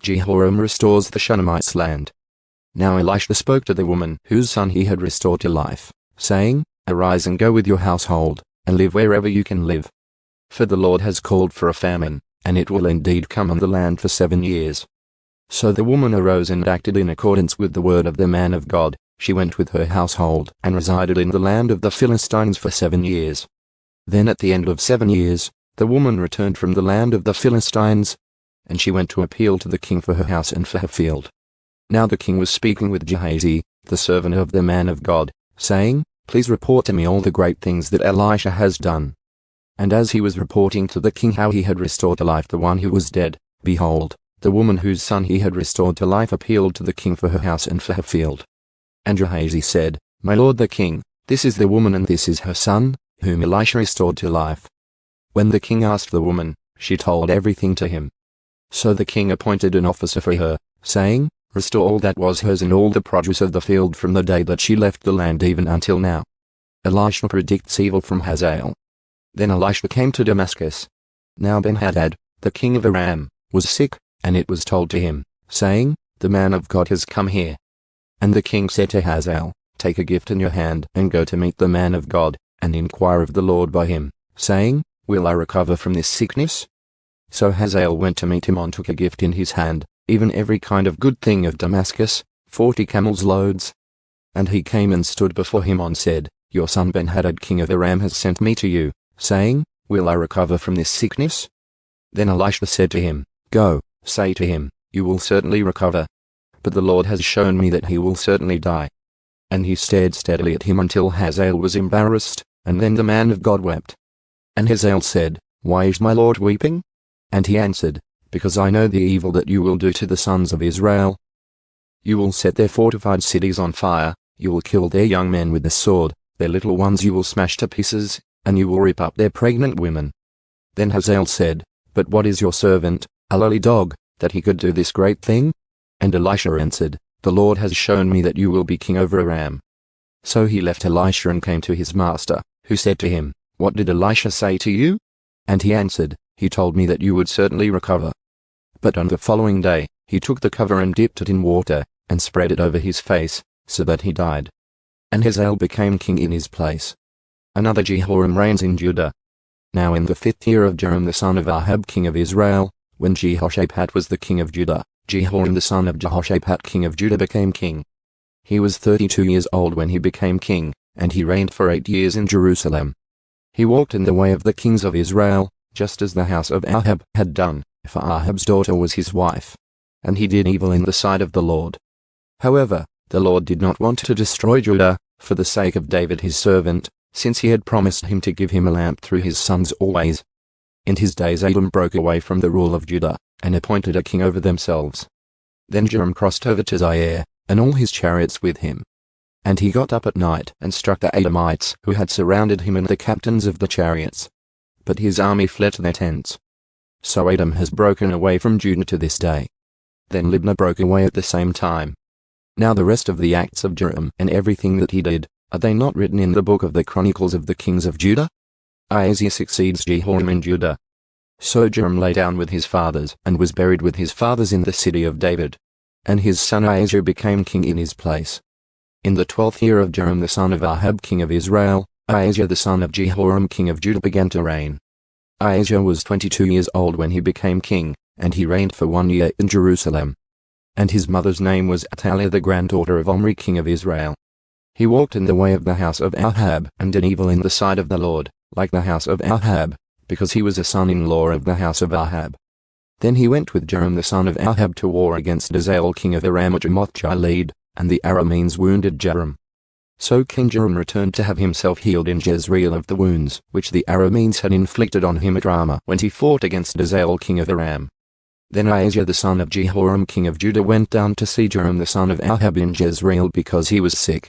Jehoram restores the Shunammite's land. Now Elisha spoke to the woman whose son he had restored to life, saying, Arise and go with your household, and live wherever you can live. For the Lord has called for a famine, and it will indeed come on the land for 7 years. So the woman arose and acted in accordance with the word of the man of God. She went with her household and resided in the land of the Philistines for 7 years. Then at the end of 7 years, the woman returned from the land of the Philistines, and she went to appeal to the king for her house and for her field. Now the king was speaking with Gehazi, the servant of the man of God, saying, Please report to me all the great things that Elisha has done. And as he was reporting to the king how he had restored to life the one who was dead, behold, the woman whose son he had restored to life appealed to the king for her house and for her field. And Gehazi said, My lord the king, this is the woman and this is her son, whom Elisha restored to life. When the king asked the woman, she told everything to him. So the king appointed an officer for her, saying, Restore all that was hers and all the produce of the field from the day that she left the land even until now. Elisha predicts evil from Hazael. Then Elisha came to Damascus. Now Ben-Hadad, the king of Aram, was sick, and it was told to him, saying, The man of God has come here. And the king said to Hazael, Take a gift in your hand and go to meet the man of God, and inquire of the Lord by him, saying, Will I recover from this sickness? So Hazael went to meet him and took a gift in his hand, even every kind of good thing of Damascus, 40 camels' loads. And he came and stood before him and said, Your son Ben-Hadad king of Aram has sent me to you, saying, Will I recover from this sickness? Then Elisha said to him, Go, say to him, You will certainly recover. But the Lord has shown me that he will certainly die. And he stared steadily at him until Hazael was embarrassed, and then the man of God wept. And Hazael said, Why is my Lord weeping? And he answered, Because I know the evil that you will do to the sons of Israel. You will set their fortified cities on fire, you will kill their young men with the sword, their little ones you will smash to pieces, and you will rip up their pregnant women. Then Hazael said, But what is your servant, a lowly dog, that he could do this great thing? And Elisha answered, The Lord has shown me that you will be king over Aram. So he left Elisha and came to his master, who said to him, What did Elisha say to you? And he answered, He told me that you would certainly recover. But on the following day, he took the cover and dipped it in water, and spread it over his face, so that he died. And Hazael became king in his place. Another Jehoram reigns in Judah. Now in the 5th year of Jehoram the son of Ahab king of Israel, when Jehoshaphat was the king of Judah, Jehoram the son of Jehoshaphat king of Judah became king. He was 32 years old when he became king, and he reigned for 8 years in Jerusalem. He walked in the way of the kings of Israel, just as the house of Ahab had done, for Ahab's daughter was his wife. And he did evil in the sight of the Lord. However, the Lord did not want to destroy Judah, for the sake of David his servant, since he had promised him to give him a lamp through his sons always. In his days Edom broke away from the rule of Judah, and appointed a king over themselves. Then Joram crossed over to Zaire, and all his chariots with him. And he got up at night and struck the Edomites who had surrounded him and the captains of the chariots. But his army fled to their tents. So Edom has broken away from Judah to this day. Then Libnah broke away at the same time. Now the rest of the acts of Joram and everything that he did, are they not written in the book of the Chronicles of the kings of Judah? Ahaziah succeeds Jehoram in Judah. So Joram lay down with his fathers, and was buried with his fathers in the city of David. And his son Ahaziah became king in his place. In the 12th year of Joram the son of Ahab king of Israel, Ahaziah the son of Jehoram king of Judah began to reign. Ahaziah was 22 years old when he became king, and he reigned for 1 year in Jerusalem. And his mother's name was Athaliah the granddaughter of Omri king of Israel. He walked in the way of the house of Ahab, and did evil in the sight of the Lord, like the house of Ahab, because he was a son-in-law of the house of Ahab. Then he went with Joram the son of Ahab to war against Hazael king of Aram at Ramoth-Gilead, and the Arameans wounded Joram. So King Joram returned to have himself healed in Jezreel of the wounds which the Arameans had inflicted on him at Ramah when he fought against Hazael king of Aram. Then Ahaziah the son of Jehoram king of Judah went down to see Joram the son of Ahab in Jezreel because he was sick.